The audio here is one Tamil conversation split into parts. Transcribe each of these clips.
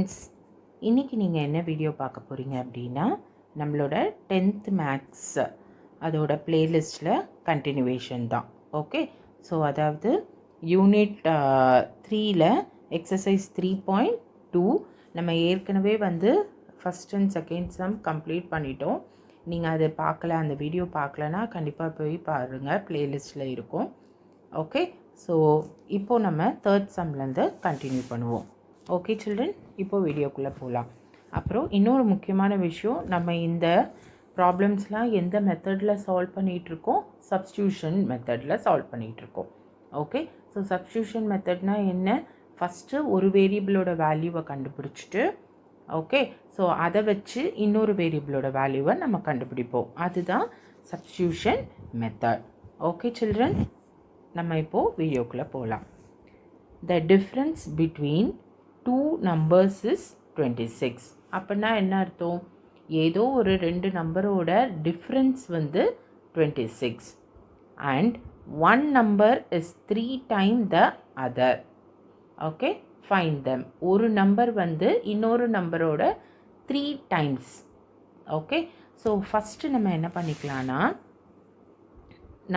ஃப்ரெண்ட்ஸ், இன்றைக்கி நீங்கள் என்ன வீடியோ பார்க்க போகிறீங்க அப்படின்னா, நம்மளோட 10th மேக்ஸ் அதோட பிளேலிஸ்ட்டில் கண்டினியூவேஷன் தான். ஓகே, ஸோ அதாவது யூனிட் 3ல் எக்ஸசைஸ் 3.2 நம்ம ஏற்கனவே first and second sum complete பண்ணிட்டோம். நீங்கள் அதை பார்க்கல, அந்த வீடியோ பார்க்கலன்னா கண்டிப்பாக போய் பாருங்கள், பிளேலிஸ்ட்டில் இருக்கும். ஓகே, ஸோ இப்போது நம்ம தேர்ட் சம்லேருந்து கண்டினியூ பண்ணுவோம். ஓகே சில்ட்ரன், இப்போது வீடியோக்குள்ளே போகலாம். அப்புறம் இன்னொரு முக்கியமான விஷயம், நம்ம இந்த ப்ராப்ளம்ஸ்லாம் எந்த மெத்தடில் சால்வ் பண்ணிகிட்ருக்கோம்? சப்ஸ்டியூஷன் மெத்தடில் சால்வ் பண்ணிகிட்ருக்கோம். ஓகே, ஸோ சப்ஸ்டியூஷன் மெத்தட்னால் என்ன? ஃபஸ்ட்டு ஒரு வேரியபிளோட வேல்யூவை கண்டுபிடிச்சிட்டு, ஓகே, ஸோ அதை வச்சு இன்னொரு வேரியபிளோட வேல்யூவை நம்ம கண்டுபிடிப்போம். அதுதான் சப்ஸ்டியூஷன் மெத்தட். ஓகே சில்ட்ரன், நம்ம இப்போது வீடியோக்குள்ளே போகலாம். The difference between two numbers is 26. அப்படின்னா என்ன அர்த்தம்? ஏதோ ஒரு ரெண்டு நம்பரோட difference 26 and one number is 3 times the other. Okay, find them. ஒரு நம்பர் இன்னொரு நம்பரோட 3 times. ஓகே, ஸோ ஃபஸ்ட்டு நம்ம என்ன பண்ணிக்கலாம்னா,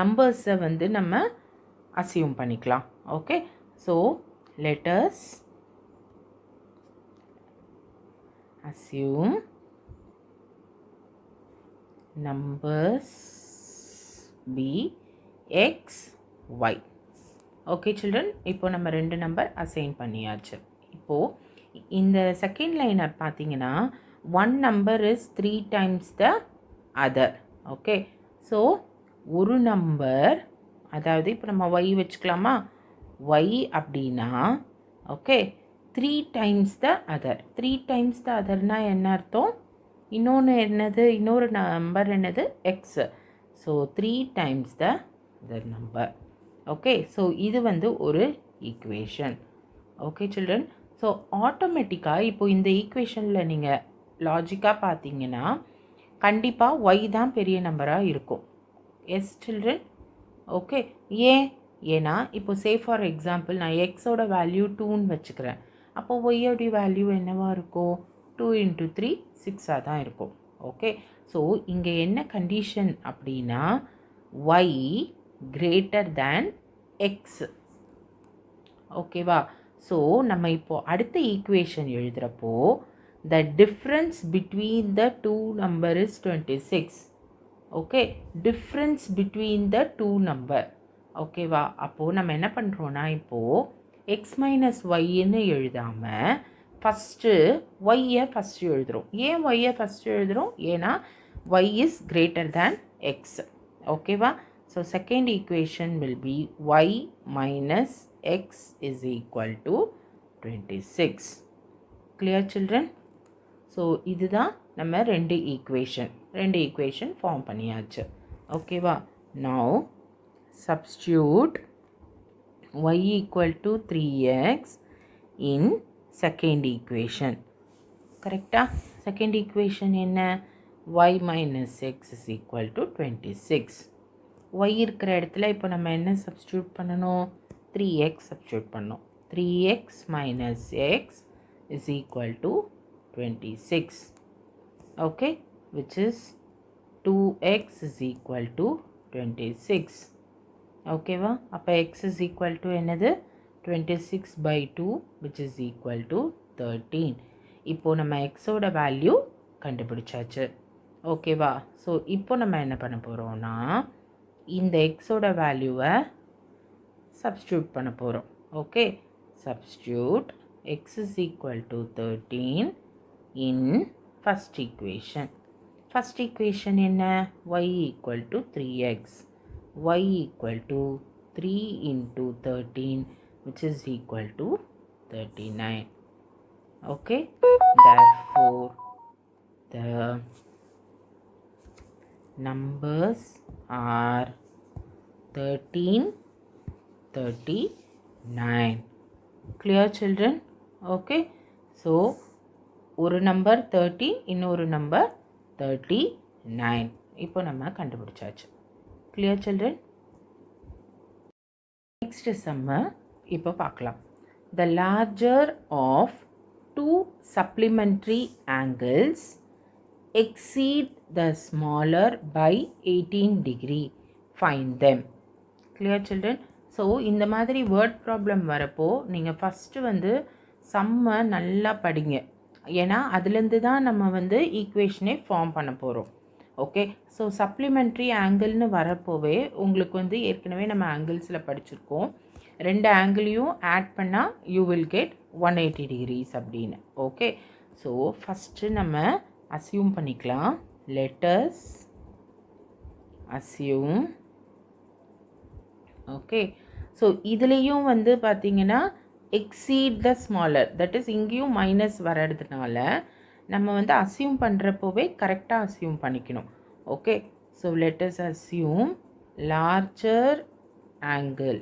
நம்பர்ஸை நம்ம அசியூம் பண்ணிக்கலாம். Okay, so let us assume numbers be x, y. Okay children, இப்போ நம்ம ரெண்டு நம்பர் அசைன் பண்ணியாச்சு. இப்போது இந்த செகண்ட் லைனை பார்த்தீங்கன்னா, one number is 3 times the other. Okay, so ஒரு நம்பர், அதாவது இப்போ நம்ம y வச்சுக்கலாமா? y அப்படின்னா okay 3 times the other. 3 times the otherனால் என்ன அர்த்தம்? இன்னொன்று என்னது? இன்னொரு நம்பர் என்னது? x. So 3 times the other number. Okay, so இது ஒரு ஈக்குவேஷன். ஓகே சில்ட்ரன், ஸோ ஆட்டோமேட்டிக்காக இப்போ இந்த ஈக்குவேஷனில் நீங்கள் லாஜிக்காக பார்த்தீங்கன்னா கண்டிப்பாக y தான் பெரிய நம்பராக இருக்கும். எஸ் சில்ட்ரன், ஓகே, ஏன்னா இப்போ சே ஃபார் எக்ஸாம்பிள் நான் எக்ஸோட வேல்யூ 2ன்னு வச்சுக்கிறேன். அப்போ ஒய்யோடைய வேல்யூ என்னவாக இருக்கும்? 2 × 3 6ஆக தான் இருக்கும். ஓகே, ஸோ இங்கே என்ன கண்டிஷன் அப்படின்னா, y greater than x. ஓகேவா? ஸோ நம்ம இப்போது அடுத்த ஈக்குவேஷன் எழுதுகிறப்போ the difference between the two number is 26. Okay, difference between the two number. ஓகேவா? அப்போது நம்ம என்ன பண்ணுறோன்னா, இப்போது எக்ஸ் மைனஸ் ஒய்ன்னு எழுதாமல் ஃபஸ்ட்டு ஒய்யை ஃபஸ்ட்டு எழுதுகிறோம். ஏன் ஒய்யை ஃபஸ்ட்டு எழுதுகிறோம்? ஏன்னா y is greater than x. ஓகேவா? So second equation will be y minus x is equal to 26. Clear children? So இதுதான் நம்ம ரெண்டு ஈக்குவேஷன் ஃபார்ம் பண்ணியாச்சு. ஓகேவா? Now substitute y equal to 3x in second equation. கரெக்டாக? செகண்ட் ஈக்குவேஷன் என்ன? y minus x is equal to 26. y இருக்கிற இடத்துல இப்போ நம்ம என்ன சப்ஸ்டியூட் பண்ணணும்? 3x சப்ஸ்டியூட் பண்ணணும். 3x minus x is equal to 26. okay, which is 2x is equal to 26. okay va? அப்போ x is equal to என்னது? 26/2 which is equal to 13. இப்போ நம்ம x ஓட வேல்யூ கண்டுபிடிச்சாச்சு. ஓகேவா? ஸோ இப்போ நம்ம என்ன பண்ண போகிறோம்னா, இந்த x ஓட வேல்யூவை சப்ஸ்டியூட் பண்ண போகிறோம். Okay, substitute x is equal to 13 in first equation. First equation என்ன? y equal to 3x. y equal to 3 into 13 which is equal to 39. Okay, therefore the numbers are 13, 39. Clear children? Okay, so ஒரு நம்பர் 30, இன்னொரு நம்பர் 39. இப்போ நம்ம கண்டுபிடிச்சாச்சு. Clear children? நெக்ஸ்ட் சம்ம இப்போ பார்க்கலாம். The larger of two supplementary angles exceed the smaller by 18 degree. Find them. Clear children? So இந்த மாதிரி வேர்ட் ப்ராப்ளம் வரப்போ நீங்கள் ஃபஸ்ட்டு வந்து சம்மை நல்லா படிங்க. ஏன்னா அதுலேருந்து தான் நம்ம வந்து ஈக்குவேஷனே ஃபார்ம் பண்ண போகிறோம். ஓகே, ஸோ சப்ளிமெண்ட்ரி ஆங்கிள்னு வரப்போவே உங்களுக்கு வந்து ஏற்கனவே நம்ம ஆங்கிள்ஸில் படிச்சிருக்கோம். ரெண்டு ஆங்கிளையும் ஆட் பண்ணால் யூ வில் கெட் 180 degrees அப்படின்னு. ஓகே, ஸோ ஃபஸ்ட்டு நம்ம அஸ்யூம் பண்ணிக்கலாம். Let's assume. ஓகே, ஸோ இதுலேயும் வந்து பார்த்தீங்கன்னா exceed the smaller, that is இங்கேயும் மைனஸ் வர்றதுனால நம்ம வந்து அஸ்யூம் பண்ணுறப்போவே கரெக்டாக அஸ்யூம் பண்ணிக்கணும். Okay, so let's assume larger angle.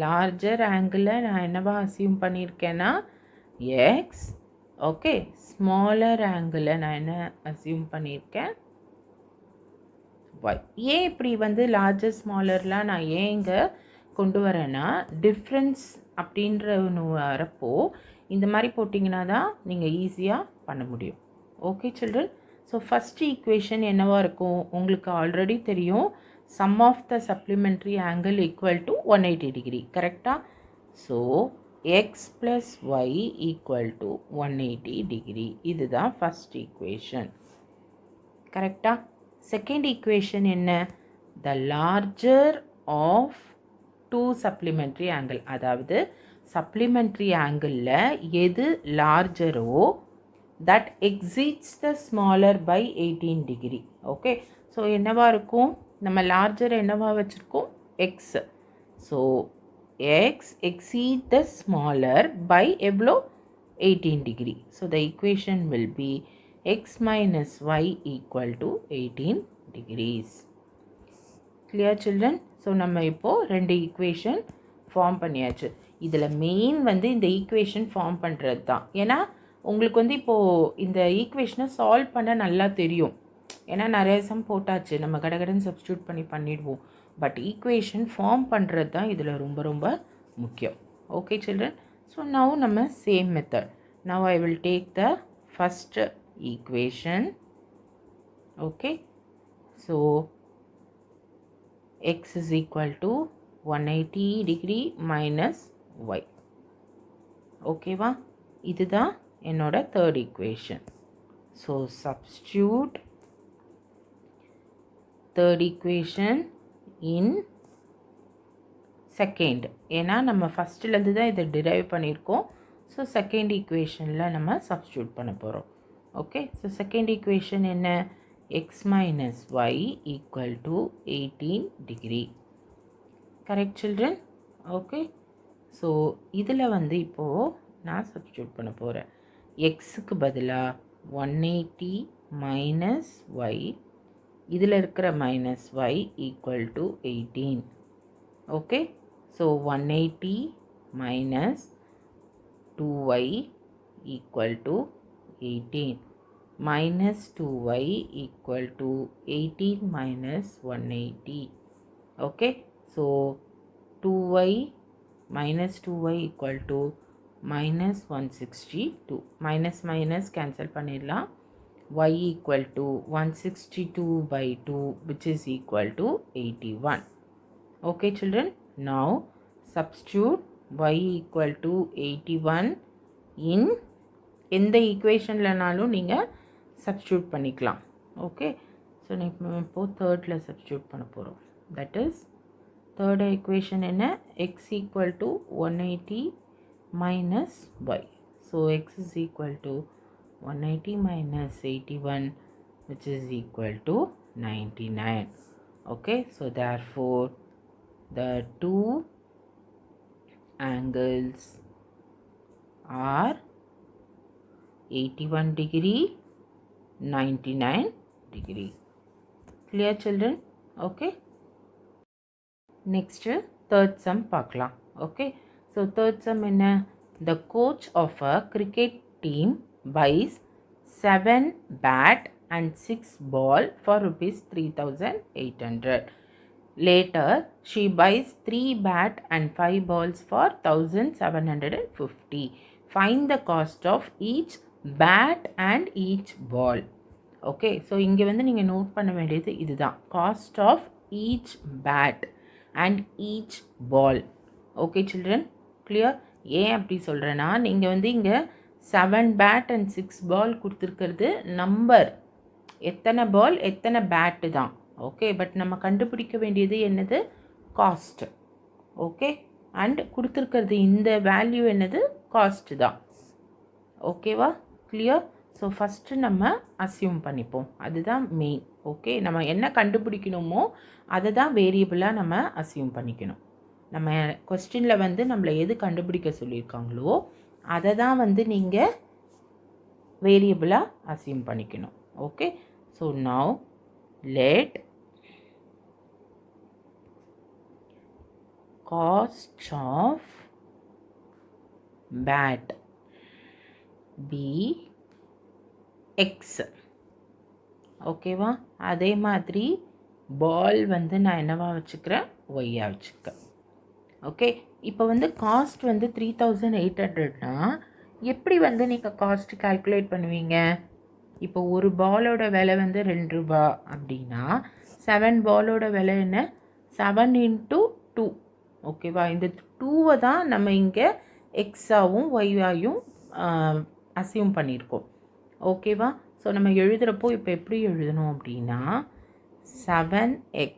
Larger ஆங்கிளில் நான் என்னவா அஸ்யூம் பண்ணியிருக்கேன்னா எக்ஸ். ஓகே, ஸ்மாலர் ஆங்கிளில் நான் என்ன அஸ்யூம் பண்ணியிருக்கேன் ஒய். ஏன் இப்படி வந்து லார்ஜர் ஸ்மாலர்லாம் நான் ஏன் இங்கே கொண்டு வரேன்னா டிஃப்ரென்ஸ் அப்படின்ற ஒன்று வரப்போ இந்த மாதிரி போட்டிங்கன்னா தான் நீங்கள் ஈஸியாக பண்ண முடியும். Okay children, so first equation என்னவாக இருக்கும் உங்களுக்கு ஆல்ரெடி தெரியும். Sum of the supplementary angle equal to 180 degree. கரெக்டாக? So x plus y equal to 180 degree. இதுதான் ஃபஸ்ட் ஈக்குவேஷன். கரெக்டாக? செகண்ட் ஈக்குவேஷன் என்ன? The larger of two supplementary angle. அதாவது சப்ளிமெண்ட்ரி ஆங்கிளில் எது லார்ஜரோ that exceeds the smaller by 18 degree. Okay, so என்னவாக இருக்கும்? நம்ம லார்ஜர் என்னவாக வச்சுருக்கோம்? X. So x exceed the smaller by எவ்வளோ? 18 degree. So the equation will B x minus y equal to 18 degrees. Clear children? So நம்ம இப்போது ரெண்டு ஈக்குவேஷன் ஃபார்ம் பண்ணியாச்சு. இதில் மெயின் வந்து இந்த ஈக்குவேஷன் ஃபார்ம் பண்ணுறது தான். ஏன்னா உங்களுக்கு வந்து இப்போது இந்த ஈக்குவேஷனை சால்வ் பண்ண நல்லா தெரியும். ஏன்னா நிறைய சம் போட்டாச்சு, நம்ம கடகடன் சப்ஸ்டியூட் பண்ணிடுவோம். பட் ஈக்குவேஷன் ஃபார்ம் பண்ணுறது தான் இதில் ரொம்ப ரொம்ப முக்கியம். ஓகே சில்ட்ரன், ஸோ நவ் நம்ம same method. Now I will take the first equation. Okay, so x is equal to 180 degree minus y. Okay va, இதுதான் என்னோட third equation. So substitute third equation in second. ஏன்னா நம்ம ஃபஸ்ட்லேருந்து தான் இதை டிரைவ் பண்ணியிருக்கோம். ஸோ செகண்ட் ஈக்குவேஷனில் நம்ம சப்ஸ்டியூட் பண்ண போகிறோம். Okay, so second equation என்ன? x minus y equal to 18 degree. Correct children? Okay, so இதில் வந்து இப்போது நான் சப்ஸ்டியூட் பண்ண போகிறேன். எக்ஸுக்கு பதிலாக 180 மைனஸ் ஒய், இதில் இருக்கிற minus y equal to 18. Okay, so 180 minus 2y equal to 18 minus 2y equal to 18 minus 180. Okay, so 2y minus 2y equal to minus 162. Minus minus cancel பண்ணிடலாம். y equal to 162 by 2 which is equal to 81. Okay children, now substitute y equal to 81 in எந்த ஈக்குவேஷன்லனாலும் நீங்கள் சப்ஸ்டியூட் பண்ணிக்கலாம். ஓகே, ஸோ நம்ம இப்போது தேர்டில் சப்ஸ்டியூட் பண்ண போகிறோம். தட் இஸ் தேர்ட் ஈக்குவேஷன் என்ன? X equal to 180 minus y. So x is equal to 180 minus 81 which is equal to 99. Okay, so therefore the two angles are 81 degree, 99 degree. Clear children? Okay. Next third sum பார்க்கலாம். Okay, so third sum என்ன? The coach of a cricket team buys 7 bat and 6 ball for rupees 3,800. Later she buys 3 bat and 5 balls for 1,750. Find the cost of each bat and each ball. Okay, so இங்கே வந்து நீங்கள் நோட் பண்ண வேண்டியது இதுதான், cost of each bat and each ball. Okay children, clear? ஏன் அப்படி சொல்கிறேன்னா, நீங்கள் வந்து இங்கே 7 பேட் அண்ட் 6 பால் கொடுத்துருக்கிறது நம்பர், எத்தனை பால் எத்தனை பேட்டு தான். ஓகே, பட் நம்ம கண்டுபிடிக்க வேண்டியது என்னது, காஸ்ட். ஓகே, அண்ட் கொடுத்துருக்கிறது இந்த வேல்யூ என்னது, காஸ்ட் தான். ஓகேவா, கிளியர்? ஸோ ஃபஸ்ட்டு நம்ம அஸ்யூம் பண்ணிப்போம், அதுதான் மெயின். ஓகே, நம்ம என்ன கண்டுபிடிக்கணுமோ அதை தான் வேரியபிளாக நம்ம அஸ்யூம் பண்ணிக்கணும். நம்ம கொஸ்டினில் வந்து நம்மளை எது கண்டுபிடிக்க சொல்லியிருக்காங்களோ அதை தான் வந்து நீங்கள் வேரியபிளாக அஸ்யூம் பண்ணிக்கணும். Okay, so now let cost of bat be x. ஓகேவா, அதே மாதிரி பால் வந்து நான் என்னவா வச்சுக்கிறேன், ஒய்யா வச்சுக்கிறேன். ஓகே, இப்போ வந்து காஸ்ட் வந்து 3800னா எப்படி வந்து நீங்கள் காஸ்ட் கால்குலேட் பண்ணுவீங்க? இப்போ ஒரு பாலோட விலை வந்து 2 ரூபா அப்படின்னா 7 பாலோட விலை என்ன, 7 × 2. ஓகேவா, இந்த 2வை தான் நம்ம இங்கே எக்ஸாவும் ஒய்யாயும் அஸ்யூம் பண்ணியிருக்கோம். ஓகேவா, ஸோ நம்ம எழுதுகிறப்போ இப்போ எப்படி எழுதணும் அப்படின்னா 7x.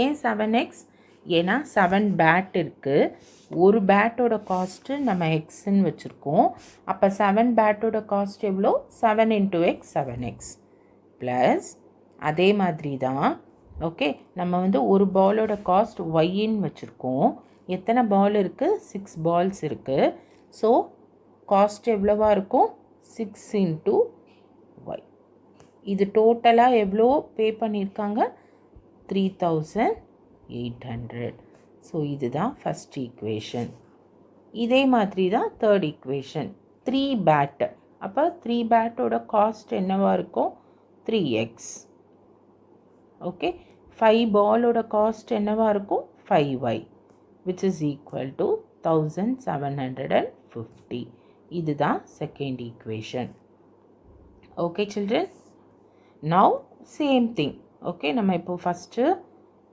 ஏன் 7x? ஏன்னா 7 பேட் இருக்குது, ஒரு பேட்டோட காஸ்ட்டு நம்ம எக்ஸ்ன்னு வச்சுருக்கோம். அப்போ 7 பேட்டோட காஸ்ட் எவ்வளோ, 7 × x 7x ப்ளஸ் அதே மாதிரி தான். ஓகே, நம்ம வந்து ஒரு பாலோட காஸ்ட் ஒய்ன்னு வச்சுருக்கோம். எத்தனை பால் இருக்குது, 6 பால்ஸ் இருக்குது. ஸோ காஸ்ட் எவ்வளோவா இருக்கும், 6 × y. இது டோட்டலாக எவ்வளோ பே பண்ணியிருக்காங்க, 3800. ஸோ இதுதான் ஃபஸ்ட் ஈக்குவேஷன். இதே மாதிரி தான் தேர்ட் ஈக்குவேஷன், 3 பேட்டு. அப்போ 3 பேட்டோட காஸ்ட் என்னவாக இருக்கும், 3x. ஓகே, 5 பாலோட காஸ்ட் என்னவாக இருக்கும், 5y, which is equal to 1750. இதுதான் second equation. Okay children, now same thing. Okay, நம்ம இப்போ ஃபஸ்ட்டு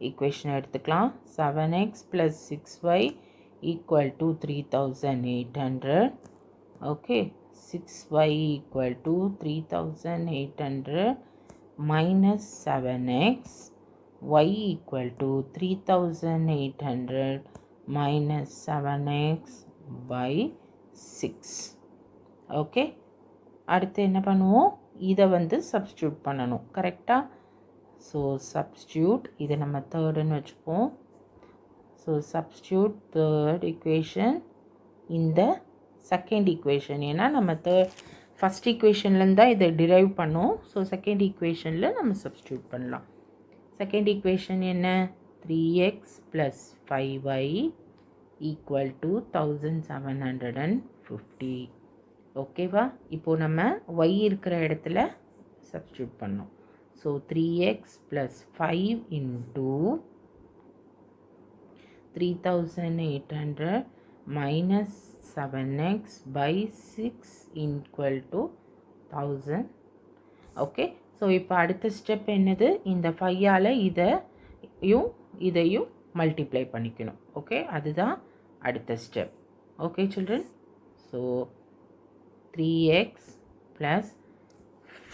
ஈக்குவேஷன் எடுத்துக்கலாம். 7x + 6y = 3800. Okay, 6y = 3800 minus 7x, y = 3800 minus 7x by 6. Okay, அடுத்து என்ன பண்ணுவோம், இதை வந்து சப்ஸ்டியூட் பண்ணணும், கரெக்டாக? ஸோ சப்ஸ்டியூட், இதை நம்ம தேர்டுன்னு வச்சுப்போம். ஸோ சப்ஸ்டியூட் தேர்ட் ஈக்குவேஷன் இந்த செகண்ட் ஈக்குவேஷன். ஏன்னா நம்ம ஃபஸ்ட் ஈக்குவேஷன்லேருந்து தான் இதை டிரைவ் பண்ணோம். ஸோ செகண்ட் ஈக்குவேஷனில் நம்ம சப்ஸ்டியூட் பண்ணலாம். செகண்ட் ஈக்குவேஷன் என்ன, 3x + 5y = 1750. ஓகேவா, இப்போது நம்ம y இருக்கிற இடத்துல சப்ஸ்டியூட் பண்ணோம். So 3x + 5 × 3800 minus 7x by 6 = 1000. Okay, so இப்போ அடுத்த ஸ்டெப் என்னது, இந்த 5ஆல் இதையும் மல்டிப்ளை பண்ணிக்கணும். ஓகே, அதுதான் அடுத்த step. Okay children, so 3x +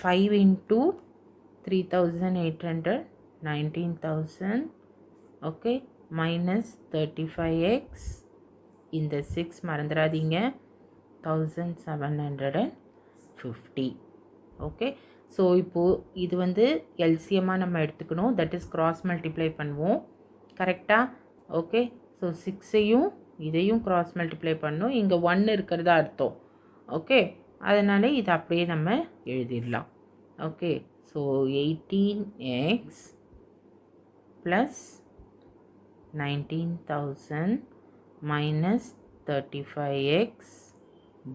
5 × 3800 19,000. Okay, minus 35x, இந்த 6 மறந்துடாதீங்க, 1750. ஓகே, ஸோ இப்போது இது வந்து எல்சிஎம்மாக நம்ம எடுத்துக்கணும், தட் இஸ் கிராஸ் மல்டிப்ளை பண்ணுவோம், கரெக்டாக? ஓகே, ஸோ 6ஐயும் இதையும் கிராஸ் மல்டிப்ளை பண்ணணும். இங்கே 1 இருக்கிறதா அர்த்தம். ஓகே, அதனால் இதை அப்படியே நம்ம எழுதிடலாம். Okay, so 18x + 19,000 minus 35x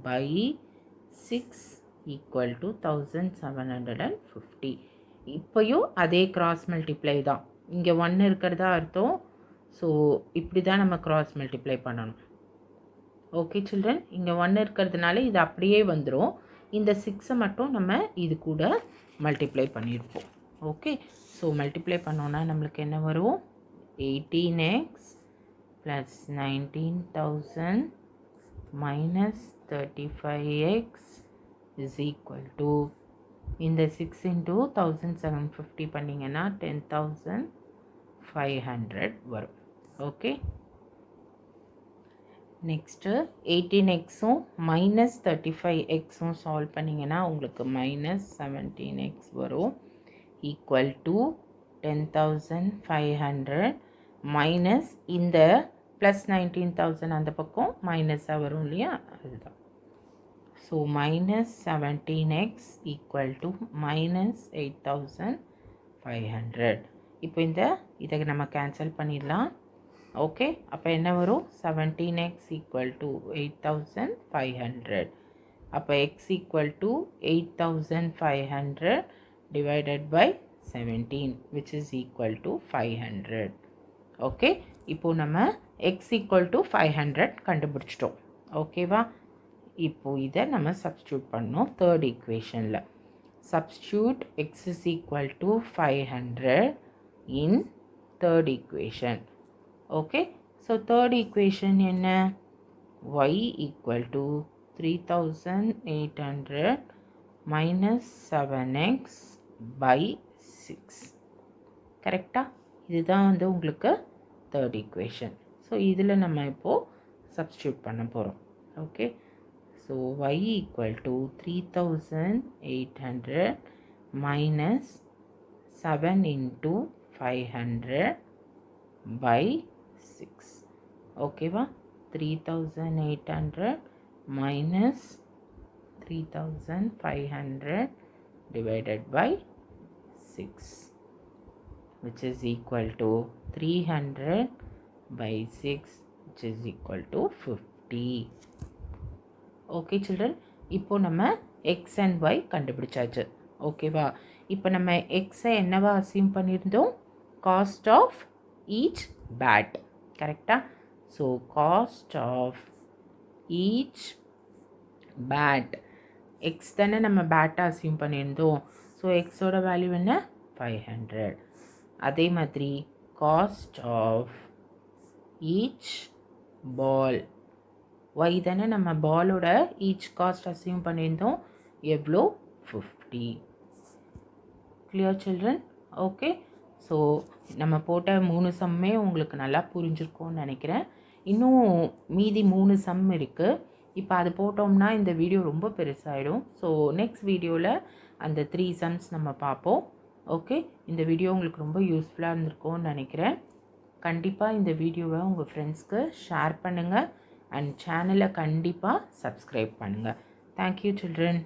by 6 = 1750. இப்போயும் அதே கிராஸ் மல்டிப்ளை தான், இங்கே 1 இருக்கிறதா அர்த்தம். ஸோ இப்படி தான் நம்ம கிராஸ் மல்டிப்ளை பண்ணணும். ஓகே சில்ட்ரன், இங்கே 1 இருக்கிறதுனால இது அப்படியே வந்துடும். இந்த 6 மட்டும் நம்ம இது கூட மல்டிப்ளை பண்ணியிருப்போம். ஓகே, ஸோ மல்டிப்ளை பண்ணோன்னா நம்மளுக்கு என்ன வரும்? 18x plus 19,000 minus 35x is equal to, இந்த 6 இன்ட்டு 1750 பண்ணிங்கன்னா 10,500 வரும். ஓகே, நெக்ஸ்ட்டு 18xும் மைனஸ் 35xும் சால்வ் பண்ணிங்கன்னா உங்களுக்கு மைனஸ் 17x வரும், ஈக்குவல் டு 10,500 மைனஸ் இந்த ப்ளஸ் 19,000 அந்த பக்கம் மைனஸாக வரும் இல்லையா, அதுதான். So minus 17x equal to minus 8,500. இப்போ இதை நம்ம கேன்சல் பண்ணிடலாம். ஓகே, அப்போ என்ன வரும்? 17x equal to 8,500. அப்போ x equal to 8,500 divided by 17 which is equal to 500. ஓகே, இப்போது நம்ம x ஈக்குவல் டு 500 கண்டுபிடிச்சிட்டோம். ஓகேவா? இப்போது இதை நம்ம சப்ஸ்டியூட் பண்ணோம் தேர்ட் ஈக்குவேஷனில். Substitute x is equal to 500 in third equation. Okay, so third equation என்ன? y equal to 3,800 minus 7x by 6. கரெக்டாக? இதுதான் உங்களுக்கு தேர்ட் ஈக்குவேஷன். ஸோ இதில் நம்ம இப்போது சப்ஸ்டியூட் பண்ண போகிறோம். Okay, so y equal to 3,800 minus 7 into 500 by 6. ஓகேவா? 3,800 minus 3,500 divided by 6 which is equal to 300 by 6 which is equal to 50. Okay children, இப்போ நம்ம எக்ஸ் அண்ட் ஒய் கண்டுபிடிச்சாச்சு. ஓகேவா? இப்போ நம்ம எக்ஸை என்னவா அசியூம் பண்ணியிருந்தோம்? Cost of each bat. கரெக்டாக? So cost of each bat, x தானே நம்ம பேட்டை அசியூம் பண்ணியிருந்தோம். ஸோ எக்ஸோட வேல்யூ என்ன? 500. அதே மாதிரி cost of each ball, y தானே நம்ம பாலோட ஈச் காஸ்ட் அசியூம் பண்ணியிருந்தோம். எவ்வளோ? 50. Clear children? ஓகே, ஸோ நம்ம போட்ட 3 சம்மே உங்களுக்கு நல்லா புரிஞ்சிருக்கும்னு நினைக்கிறேன். இன்னும் மீதி 3 சம் இருக்குது. இப்போ அது போட்டோம்னா இந்த வீடியோ ரொம்ப பெருசாகிடும். ஸோ நெக்ஸ்ட் வீடியோவில் அந்த 3 சம்ஸ் நம்ம பார்ப்போம். ஓகே, இந்த வீடியோ உங்களுக்கு ரொம்ப யூஸ்ஃபுல்லாக இருந்திருக்கும்னு நினைக்கிறேன். கண்டிப்பாக இந்த வீடியோவை உங்கள் ஃப்ரெண்ட்ஸ்க்கு ஷேர் பண்ணுங்கள் அண்ட் சேனலை கண்டிப்பாக சப்ஸ்கிரைப் பண்ணுங்கள். Thank you children.